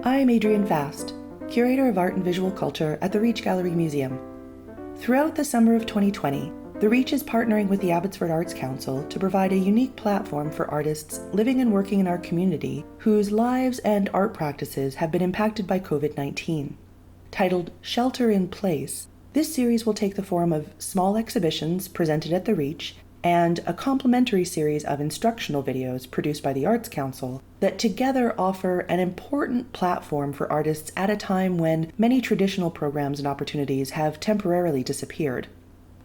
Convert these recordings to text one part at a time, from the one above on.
I'm Adrienne Fast, Curator of Art and Visual Culture at the Reach Gallery Museum. Throughout the summer of 2020, the Reach is partnering with the Abbotsford Arts Council to provide a unique platform for artists living and working in our community whose lives and art practices have been impacted by COVID-19. Titled Shelter in Place, this series will take the form of small exhibitions presented at the Reach and a complementary series of instructional videos produced by the Arts Council that together offer an important platform for artists at a time when many traditional programs and opportunities have temporarily disappeared.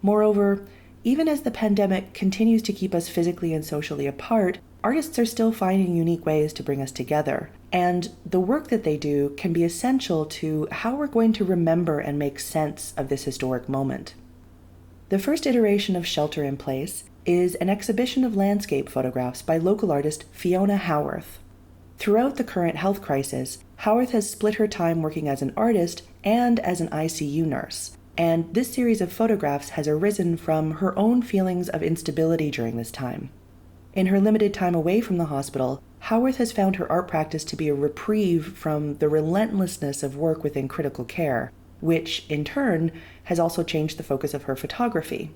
Moreover, even as the pandemic continues to keep us physically and socially apart, artists are still finding unique ways to bring us together, and the work that they do can be essential to how we're going to remember and make sense of this historic moment. The first iteration of Shelter in Place is an exhibition of landscape photographs by local artist Fiona Howarth. Throughout the current health crisis, Howarth has split her time working as an artist and as an ICU nurse, and this series of photographs has arisen from her own feelings of instability during this time. In her limited time away from the hospital, Howarth has found her art practice to be a reprieve from the relentlessness of work within critical care, which, in turn, has also changed the focus of her photography.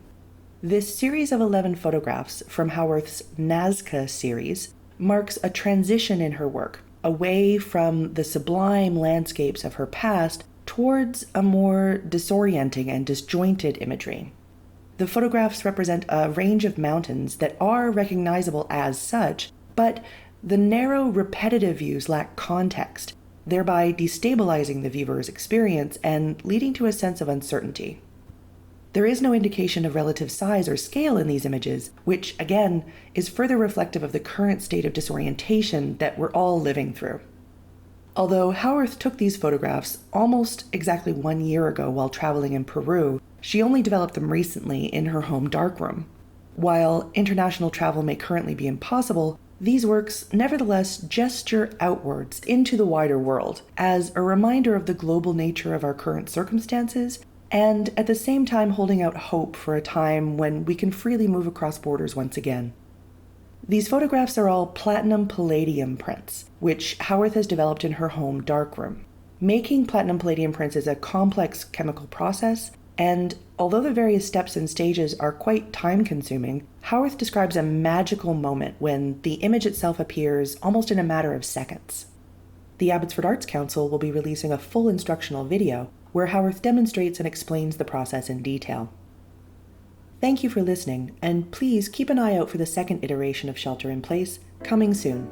This series of 11 photographs from Howarth's Nazca series marks a transition in her work, away from the sublime landscapes of her past towards a more disorienting and disjointed imagery. The photographs represent a range of mountains that are recognizable as such, but the narrow, repetitive views lack context, thereby destabilizing the viewer's experience and leading to a sense of uncertainty. There is no indication of relative size or scale in these images, which, again, is further reflective of the current state of disorientation that we're all living through. Although Howarth took these photographs almost exactly 1 year ago while traveling in Peru, she only developed them recently in her home darkroom. While international travel may currently be impossible, these works nevertheless gesture outwards into the wider world as a reminder of the global nature of our current circumstances, and at the same time holding out hope for a time when we can freely move across borders once again. These photographs are all platinum palladium prints, which Howarth has developed in her home darkroom. Making platinum palladium prints is a complex chemical process, and although the various steps and stages are quite time-consuming, Howarth describes a magical moment when the image itself appears almost in a matter of seconds. The Abbotsford Arts Council will be releasing a full instructional video where Howarth demonstrates and explains the process in detail. Thank you for listening, and please keep an eye out for the second iteration of Shelter in Place, coming soon.